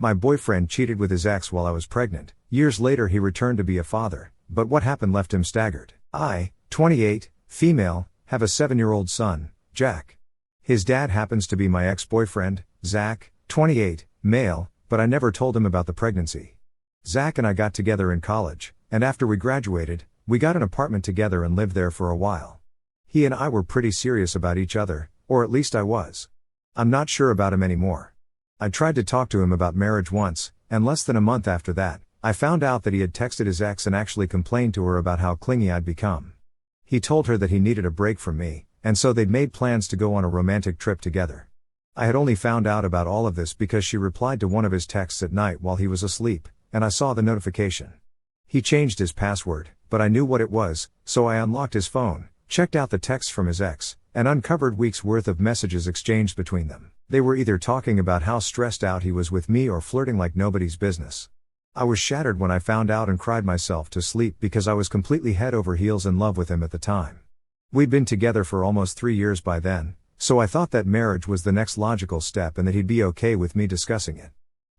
My boyfriend cheated with his ex while I was pregnant. Years later he returned to be a father, but what happened left him staggered. I, 28, female, have a 7-year-old son, Jack. His dad happens to be my ex-boyfriend, Zach, 28, male, but I never told him about the pregnancy. Zach and I got together in college, and after we graduated, we got an apartment together and lived there for a while. He and I were pretty serious about each other, or at least I was. I'm not sure about him anymore. I tried to talk to him about marriage once, and less than a month after that, I found out that he had texted his ex and actually complained to her about how clingy I'd become. He told her that he needed a break from me, and so they'd made plans to go on a romantic trip together. I had only found out about all of this because she replied to one of his texts at night while he was asleep, and I saw the notification. He changed his password, but I knew what it was, so I unlocked his phone, checked out the texts from his ex, and uncovered weeks' worth of messages exchanged between them. They were either talking about how stressed out he was with me or flirting like nobody's business. I was shattered when I found out and cried myself to sleep because I was completely head over heels in love with him at the time. We'd been together for almost 3 years by then, so I thought that marriage was the next logical step and that he'd be okay with me discussing it.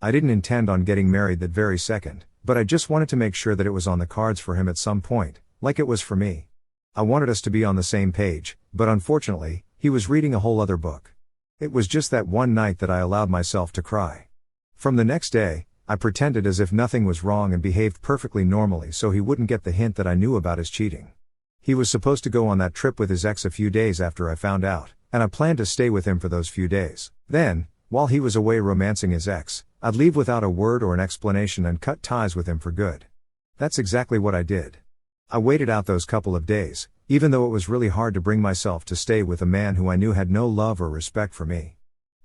I didn't intend on getting married that very second, but I just wanted to make sure that it was on the cards for him at some point, like it was for me. I wanted us to be on the same page, but unfortunately, he was reading a whole other book. It was just that one night that I allowed myself to cry. From the next day, I pretended as if nothing was wrong and behaved perfectly normally so he wouldn't get the hint that I knew about his cheating. He was supposed to go on that trip with his ex a few days after I found out, and I planned to stay with him for those few days. Then, while he was away romancing his ex, I'd leave without a word or an explanation and cut ties with him for good. That's exactly what I did. I waited out those couple of days, even though it was really hard to bring myself to stay with a man who I knew had no love or respect for me.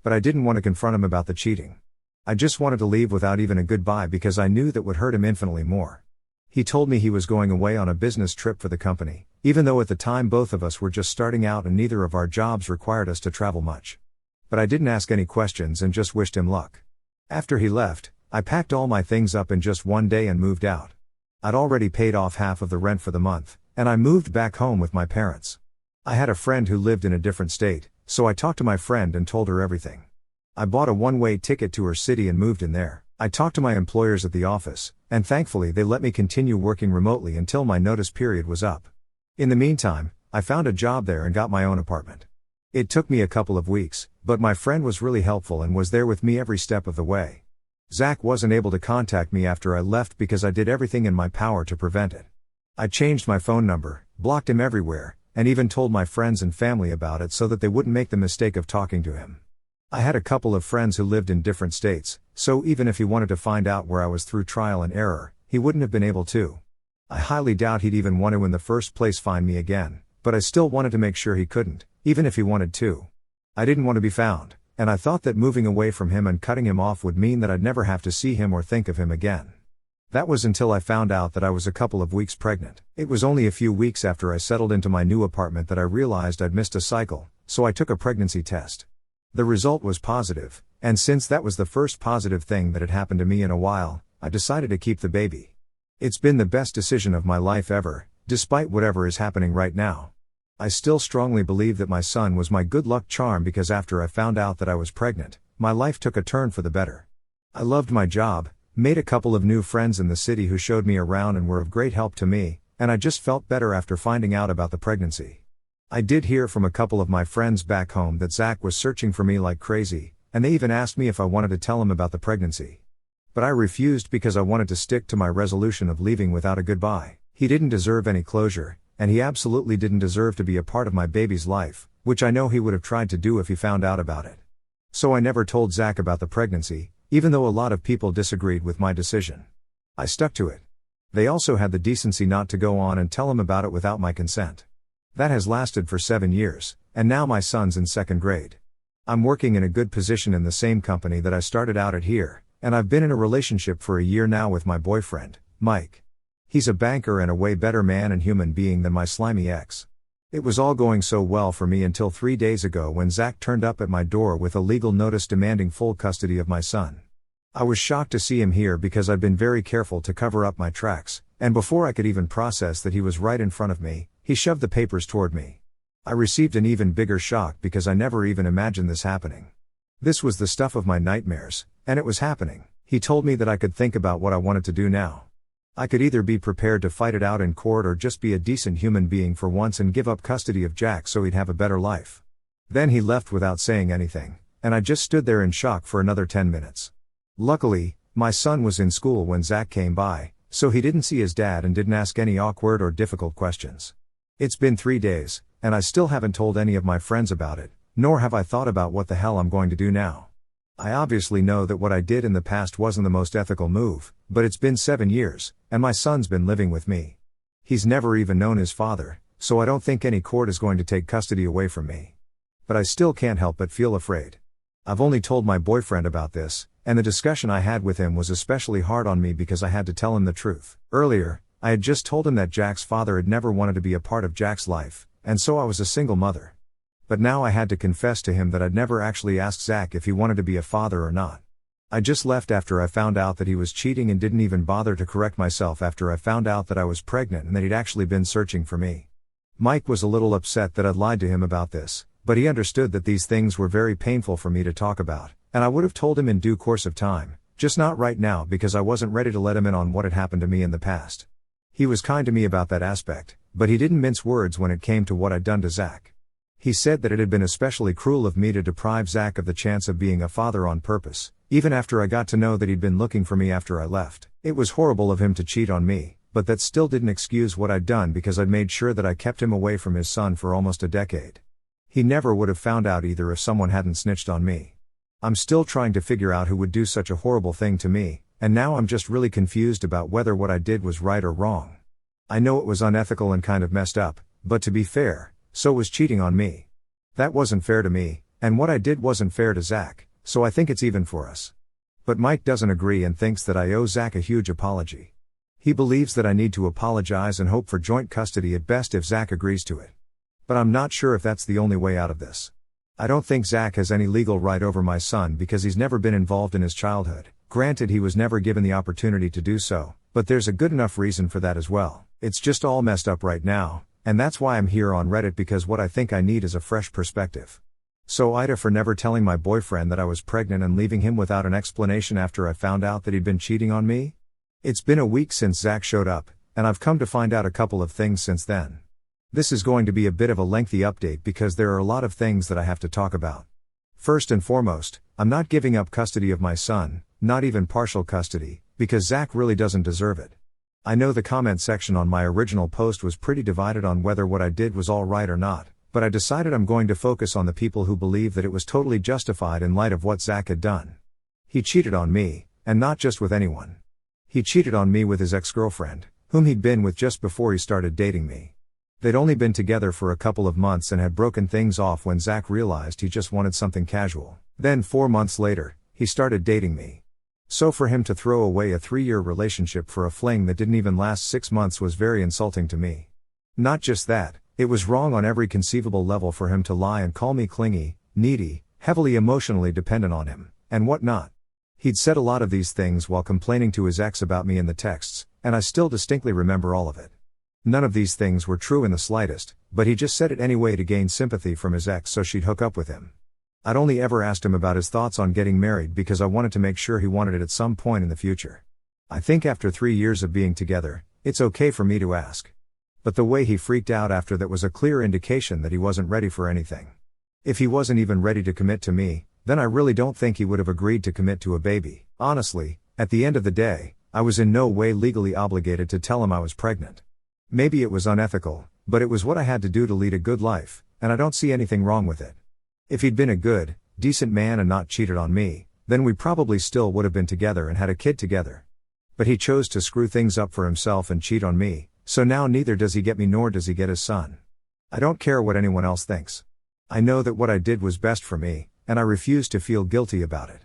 But I didn't want to confront him about the cheating. I just wanted to leave without even a goodbye because I knew that would hurt him infinitely more. He told me he was going away on a business trip for the company, even though at the time both of us were just starting out and neither of our jobs required us to travel much. But I didn't ask any questions and just wished him luck. After he left, I packed all my things up in just one day and moved out. I'd already paid off half of the rent for the month, and I moved back home with my parents. I had a friend who lived in a different state, so I talked to my friend and told her everything. I bought a one-way ticket to her city and moved in there. I talked to my employers at the office, and thankfully they let me continue working remotely until my notice period was up. In the meantime, I found a job there and got my own apartment. It took me a couple of weeks, but my friend was really helpful and was there with me every step of the way. Zach wasn't able to contact me after I left because I did everything in my power to prevent it. I changed my phone number, blocked him everywhere, and even told my friends and family about it so that they wouldn't make the mistake of talking to him. I had a couple of friends who lived in different states, so even if he wanted to find out where I was through trial and error, he wouldn't have been able to. I highly doubt he'd even want to in the first place find me again, but I still wanted to make sure he couldn't, even if he wanted to. I didn't want to be found, and I thought that moving away from him and cutting him off would mean that I'd never have to see him or think of him again. That was until I found out that I was a couple of weeks pregnant. It was only a few weeks after I settled into my new apartment that I realized I'd missed a cycle, so I took a pregnancy test. The result was positive, and since that was the first positive thing that had happened to me in a while, I decided to keep the baby. It's been the best decision of my life ever, despite whatever is happening right now. I still strongly believe that my son was my good luck charm because after I found out that I was pregnant, my life took a turn for the better. I loved my job, made a couple of new friends in the city who showed me around and were of great help to me, and I just felt better after finding out about the pregnancy. I did hear from a couple of my friends back home that Zach was searching for me like crazy, and they even asked me if I wanted to tell him about the pregnancy. But I refused because I wanted to stick to my resolution of leaving without a goodbye. He didn't deserve any closure, and he absolutely didn't deserve to be a part of my baby's life, which I know he would have tried to do if he found out about it. So I never told Zach about the pregnancy, even though a lot of people disagreed with my decision. I stuck to it. They also had the decency not to go on and tell him about it without my consent. That has lasted for 7 years, and now my son's in 2nd grade. I'm working in a good position in the same company that I started out at here, and I've been in a relationship for a year now with my boyfriend, Mike. He's a banker and a way better man and human being than my slimy ex. It was all going so well for me until 3 days ago when Zach turned up at my door with a legal notice demanding full custody of my son. I was shocked to see him here because I'd been very careful to cover up my tracks, and before I could even process that he was right in front of me, he shoved the papers toward me. I received an even bigger shock because I never even imagined this happening. This was the stuff of my nightmares, and it was happening. He told me that I could think about what I wanted to do now. I could either be prepared to fight it out in court or just be a decent human being for once and give up custody of Jack so he'd have a better life. Then he left without saying anything, and I just stood there in shock for another 10 minutes. Luckily, my son was in school when Zach came by, so he didn't see his dad and didn't ask any awkward or difficult questions. It's been 3 days, and I still haven't told any of my friends about it, nor have I thought about what the hell I'm going to do now. I obviously know that what I did in the past wasn't the most ethical move, but it's been 7 years, and my son's been living with me. He's never even known his father, so I don't think any court is going to take custody away from me. But I still can't help but feel afraid. I've only told my boyfriend about this, and the discussion I had with him was especially hard on me because I had to tell him the truth. Earlier, I had just told him that Jack's father had never wanted to be a part of Jack's life, and so I was a single mother. But now I had to confess to him that I'd never actually asked Zach if he wanted to be a father or not. I just left after I found out that he was cheating and didn't even bother to correct myself after I found out that I was pregnant and that he'd actually been searching for me. Mike was a little upset that I'd lied to him about this, but he understood that these things were very painful for me to talk about, and I would have told him in due course of time, just not right now because I wasn't ready to let him in on what had happened to me in the past. He was kind to me about that aspect, but he didn't mince words when it came to what I'd done to Zach. He said that it had been especially cruel of me to deprive Zach of the chance of being a father on purpose, even after I got to know that he'd been looking for me after I left. It was horrible of him to cheat on me, but that still didn't excuse what I'd done because I'd made sure that I kept him away from his son for almost a decade. He never would have found out either if someone hadn't snitched on me. I'm still trying to figure out who would do such a horrible thing to me, and now I'm just really confused about whether what I did was right or wrong. I know it was unethical and kind of messed up, but to be fair, so was cheating on me. That wasn't fair to me, and what I did wasn't fair to Zach, so I think it's even for us. But Mike doesn't agree and thinks that I owe Zach a huge apology. He believes that I need to apologize and hope for joint custody at best if Zach agrees to it. But I'm not sure if that's the only way out of this. I don't think Zach has any legal right over my son because he's never been involved in his childhood. Granted, he was never given the opportunity to do so, but there's a good enough reason for that as well. It's just all messed up right now, and that's why I'm here on Reddit because what I think I need is a fresh perspective. So Ida for never telling my boyfriend that I was pregnant and leaving him without an explanation after I found out that he'd been cheating on me? It's been a week since Zach showed up, and I've come to find out a couple of things since then. This is going to be a bit of a lengthy update because there are a lot of things that I have to talk about. First and foremost, I'm not giving up custody of my son, not even partial custody, because Zach really doesn't deserve it. I know the comment section on my original post was pretty divided on whether what I did was all right or not, but I decided I'm going to focus on the people who believe that it was totally justified in light of what Zach had done. He cheated on me, and not just with anyone. He cheated on me with his ex-girlfriend, whom he'd been with just before he started dating me. They'd only been together for a couple of months and had broken things off when Zach realized he just wanted something casual. Then 4 months later, he started dating me. So for him to throw away a 3-year relationship for a fling that didn't even last 6 months was very insulting to me. Not just that, it was wrong on every conceivable level for him to lie and call me clingy, needy, heavily emotionally dependent on him, and whatnot. He'd said a lot of these things while complaining to his ex about me in the texts, and I still distinctly remember all of it. None of these things were true in the slightest, but he just said it anyway to gain sympathy from his ex so she'd hook up with him. I'd only ever asked him about his thoughts on getting married because I wanted to make sure he wanted it at some point in the future. I think after 3 years of being together, it's okay for me to ask. But the way he freaked out after that was a clear indication that he wasn't ready for anything. If he wasn't even ready to commit to me, then I really don't think he would have agreed to commit to a baby. Honestly, at the end of the day, I was in no way legally obligated to tell him I was pregnant. Maybe it was unethical, but it was what I had to do to lead a good life, and I don't see anything wrong with it. If he'd been a good, decent man and not cheated on me, then we probably still would have been together and had a kid together. But he chose to screw things up for himself and cheat on me, so now neither does he get me nor does he get his son. I don't care what anyone else thinks. I know that what I did was best for me, and I refuse to feel guilty about it.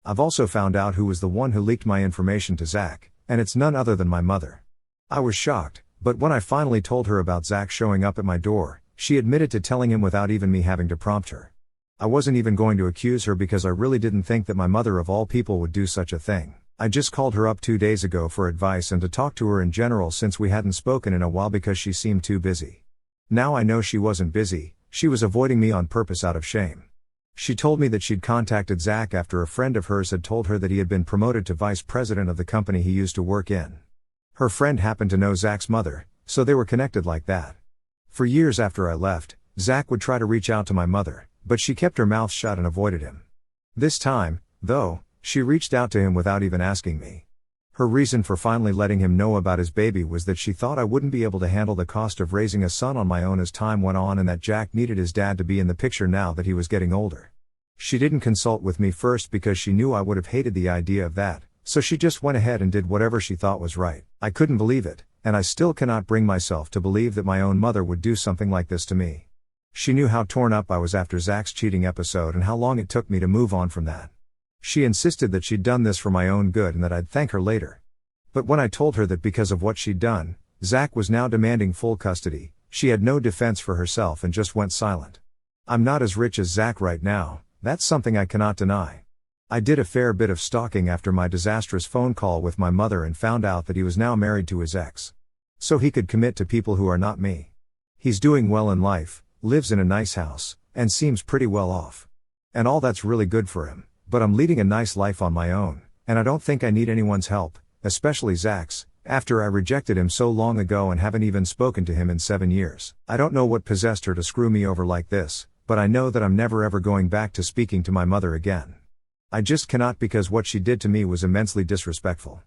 I've also found out who was the one who leaked my information to Zach, and it's none other than my mother. I was shocked, but when I finally told her about Zach showing up at my door, she admitted to telling him without even me having to prompt her. I wasn't even going to accuse her because I really didn't think that my mother of all people would do such a thing. I just called her up 2 days ago for advice and to talk to her in general since we hadn't spoken in a while because she seemed too busy. Now I know she wasn't busy, she was avoiding me on purpose out of shame. She told me that she'd contacted Zach after a friend of hers had told her that he had been promoted to vice president of the company he used to work in. Her friend happened to know Zach's mother, so they were connected like that. For years after I left, Zach would try to reach out to my mother, but she kept her mouth shut and avoided him. This time, though, she reached out to him without even asking me. Her reason for finally letting him know about his baby was that she thought I wouldn't be able to handle the cost of raising a son on my own as time went on, and that Jack needed his dad to be in the picture now that he was getting older. She didn't consult with me first because she knew I would have hated the idea of that, so she just went ahead and did whatever she thought was right. I couldn't believe it, and I still cannot bring myself to believe that my own mother would do something like this to me. She knew how torn up I was after Zach's cheating episode and how long it took me to move on from that. She insisted that she'd done this for my own good and that I'd thank her later. But when I told her that because of what she'd done, Zach was now demanding full custody, she had no defense for herself and just went silent. I'm not as rich as Zach right now, that's something I cannot deny. I did a fair bit of stalking after my disastrous phone call with my mother and found out that he was now married to his ex. So he could commit to people who are not me. He's doing well in life, lives in a nice house, and seems pretty well off. And all that's really good for him, but I'm leading a nice life on my own, and I don't think I need anyone's help, especially Zach's, after I rejected him so long ago and haven't even spoken to him in 7 years. I don't know what possessed her to screw me over like this, but I know that I'm never ever going back to speaking to my mother again. I just cannot, because what she did to me was immensely disrespectful.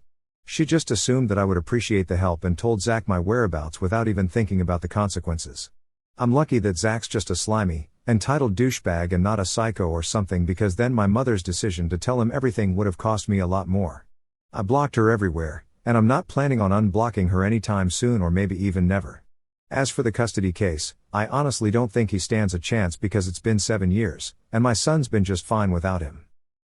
She just assumed that I would appreciate the help and told Zach my whereabouts without even thinking about the consequences. I'm lucky that Zach's just a slimy, entitled douchebag and not a psycho or something, because then my mother's decision to tell him everything would have cost me a lot more. I blocked her everywhere, and I'm not planning on unblocking her anytime soon, or maybe even never. As for the custody case, I honestly don't think he stands a chance because it's been 7 years, and my son's been just fine without him.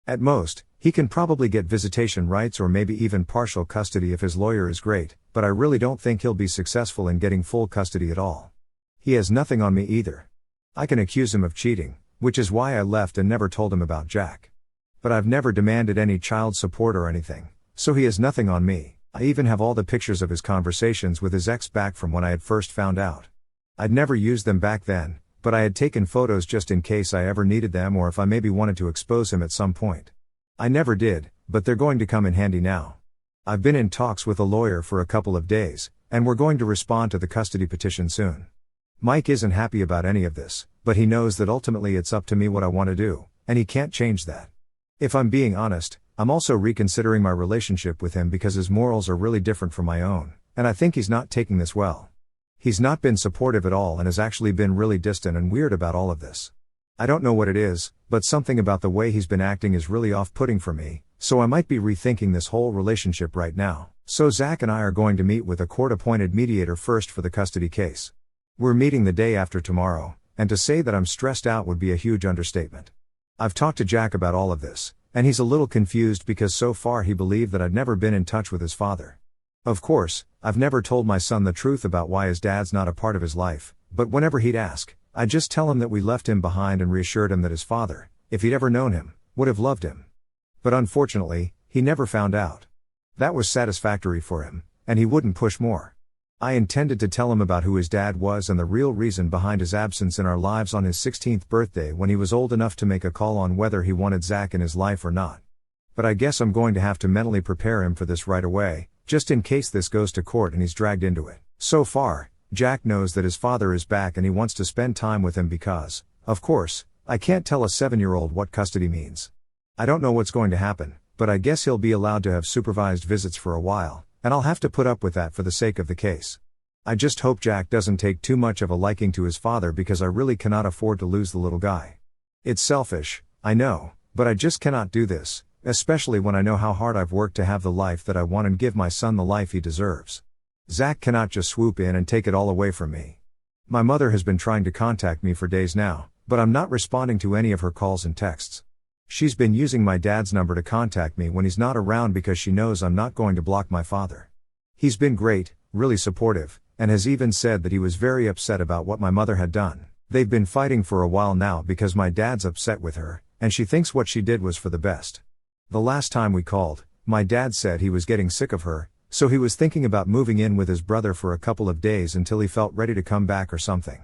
At most, he can probably get visitation rights or maybe even partial custody if his lawyer is great, but I really don't think he'll be successful in getting full custody at all. He has nothing on me either. I can accuse him of cheating, which is why I left and never told him about Jack. But I've never demanded any child support or anything, so he has nothing on me. I even have all the pictures of his conversations with his ex back from when I had first found out. I'd never used them back then, but I had taken photos just in case I ever needed them or if I maybe wanted to expose him at some point. I never did, but they're going to come in handy now. I've been in talks with a lawyer for a couple of days, and we're going to respond to the custody petition soon. Mike isn't happy about any of this, but he knows that ultimately it's up to me what I want to do, and he can't change that. If I'm being honest, I'm also reconsidering my relationship with him because his morals are really different from my own, and I think he's not taking this well. He's not been supportive at all and has actually been really distant and weird about all of this. I don't know what it is, but something about the way he's been acting is really off-putting for me, so I might be rethinking this whole relationship right now. So Zach and I are going to meet with a court-appointed mediator first for the custody case. We're meeting the day after tomorrow, and to say that I'm stressed out would be a huge understatement. I've talked to Jack about all of this, and he's a little confused because so far he believed that I'd never been in touch with his father. Of course, I've never told my son the truth about why his dad's not a part of his life, but whenever he'd ask, I'd just tell him that we left him behind and reassured him that his father, if he'd ever known him, would have loved him. But unfortunately, he never found out. That was satisfactory for him, and he wouldn't push more. I intended to tell him about who his dad was and the real reason behind his absence in our lives on his 16th birthday when he was old enough to make a call on whether he wanted Zach in his life or not. But I guess I'm going to have to mentally prepare him for this right away, just in case this goes to court and he's dragged into it. So far, Jack knows that his father is back and he wants to spend time with him because, of course, I can't tell a 7-year-old what custody means. I don't know what's going to happen, but I guess he'll be allowed to have supervised visits for a while, and I'll have to put up with that for the sake of the case. I just hope Jack doesn't take too much of a liking to his father because I really cannot afford to lose the little guy. It's selfish, I know, but I just cannot do this, especially when I know how hard I've worked to have the life that I want and give my son the life he deserves. Zach cannot just swoop in and take it all away from me. My mother has been trying to contact me for days now, but I'm not responding to any of her calls and texts. She's been using my dad's number to contact me when he's not around because she knows I'm not going to block my father. He's been great, really supportive, and has even said that he was very upset about what my mother had done. They've been fighting for a while now because my dad's upset with her, and she thinks what she did was for the best. The last time we called, my dad said he was getting sick of her, so he was thinking about moving in with his brother for a couple of days until he felt ready to come back or something.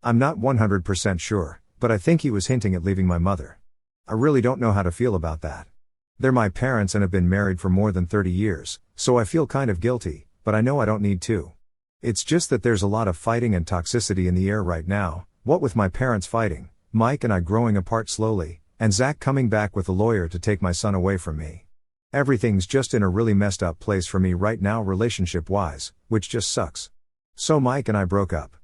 I'm not 100% sure, but I think he was hinting at leaving my mother. I really don't know how to feel about that. They're my parents and have been married for more than 30 years, so I feel kind of guilty, but I know I don't need to. It's just that there's a lot of fighting and toxicity in the air right now, what with my parents fighting, Mike and I growing apart slowly, and Zach coming back with a lawyer to take my son away from me. Everything's just in a really messed up place for me right now relationship-wise, which just sucks. So Mike and I broke up.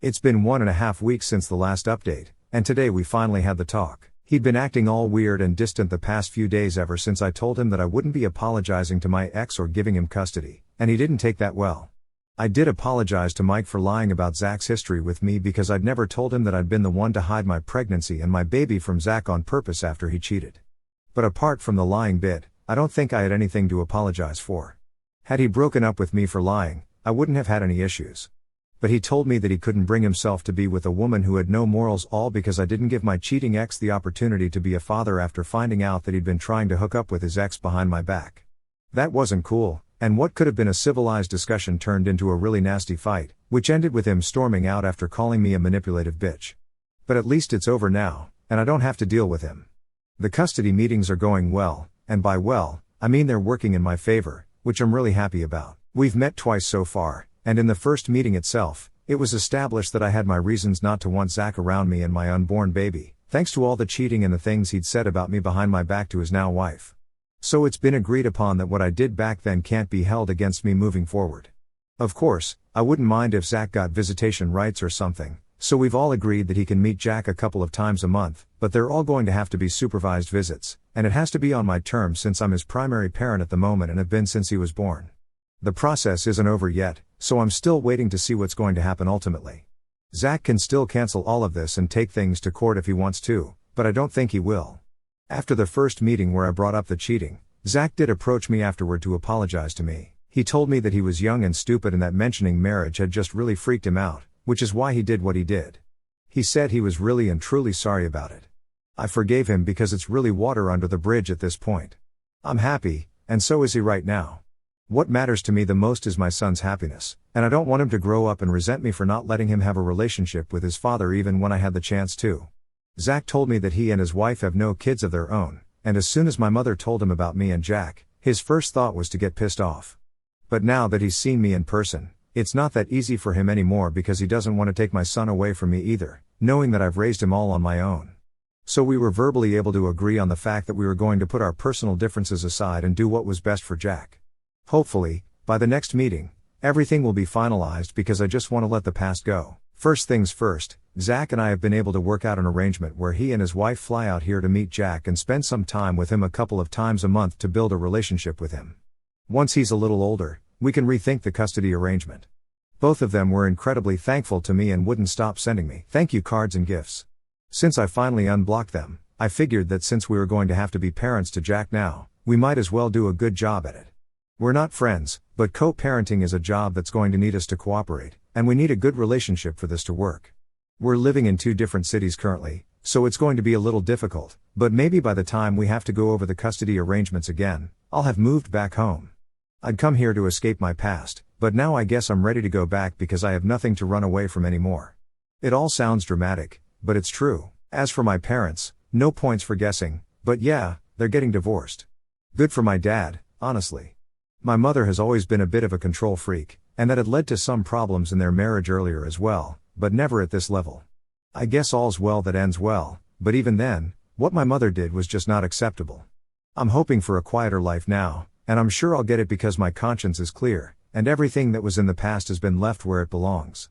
It's been 1.5 weeks since the last update, and today we finally had the talk. He'd been acting all weird and distant the past few days ever since I told him that I wouldn't be apologizing to my ex or giving him custody, and he didn't take that well. I did apologize to Mike for lying about Zach's history with me because I'd never told him that I'd been the one to hide my pregnancy and my baby from Zach on purpose after he cheated. But apart from the lying bit, I don't think I had anything to apologize for. Had he broken up with me for lying, I wouldn't have had any issues. But he told me that he couldn't bring himself to be with a woman who had no morals, all because I didn't give my cheating ex the opportunity to be a father after finding out that he'd been trying to hook up with his ex behind my back. That wasn't cool. And what could have been a civilized discussion turned into a really nasty fight, which ended with him storming out after calling me a manipulative bitch. But at least it's over now, and I don't have to deal with him. The custody meetings are going well, and by well, I mean they're working in my favor, which I'm really happy about. We've met twice so far, and in the first meeting itself, it was established that I had my reasons not to want Zach around me and my unborn baby, thanks to all the cheating and the things he'd said about me behind my back to his now wife. So it's been agreed upon that what I did back then can't be held against me moving forward. Of course, I wouldn't mind if Zach got visitation rights or something, so we've all agreed that he can meet Jack a couple of times a month, but they're all going to have to be supervised visits, and it has to be on my terms since I'm his primary parent at the moment and have been since he was born. The process isn't over yet, so I'm still waiting to see what's going to happen ultimately. Zach can still cancel all of this and take things to court if he wants to, but I don't think he will. After the first meeting where I brought up the cheating, Zach did approach me afterward to apologize to me. He told me that he was young and stupid and that mentioning marriage had just really freaked him out, which is why he did what he did. He said he was really and truly sorry about it. I forgave him because it's really water under the bridge at this point. I'm happy, and so is he right now. What matters to me the most is my son's happiness, and I don't want him to grow up and resent me for not letting him have a relationship with his father even when I had the chance to. Zach told me that he and his wife have no kids of their own, and as soon as my mother told him about me and Jack, his first thought was to get pissed off. But now that he's seen me in person, it's not that easy for him anymore because he doesn't want to take my son away from me either, knowing that I've raised him all on my own. So we were verbally able to agree on the fact that we were going to put our personal differences aside and do what was best for Jack. Hopefully, by the next meeting, everything will be finalized because I just want to let the past go. First things first, Zach and I have been able to work out an arrangement where he and his wife fly out here to meet Jack and spend some time with him a couple of times a month to build a relationship with him. Once he's a little older, we can rethink the custody arrangement. Both of them were incredibly thankful to me and wouldn't stop sending me thank you cards and gifts. Since I finally unblocked them, I figured that since we were going to have to be parents to Jack now, we might as well do a good job at it. We're not friends, but co-parenting is a job that's going to need us to cooperate, and we need a good relationship for this to work. We're living in 2 different cities currently, so it's going to be a little difficult, but maybe by the time we have to go over the custody arrangements again, I'll have moved back home. I'd come here to escape my past, but now I guess I'm ready to go back because I have nothing to run away from anymore. It all sounds dramatic, but it's true. As for my parents, no points for guessing, but yeah, they're getting divorced. Good for my dad, honestly. My mother has always been a bit of a control freak, and that had led to some problems in their marriage earlier as well, but never at this level. I guess all's well that ends well, but even then, what my mother did was just not acceptable. I'm hoping for a quieter life now, and I'm sure I'll get it because my conscience is clear, and everything that was in the past has been left where it belongs.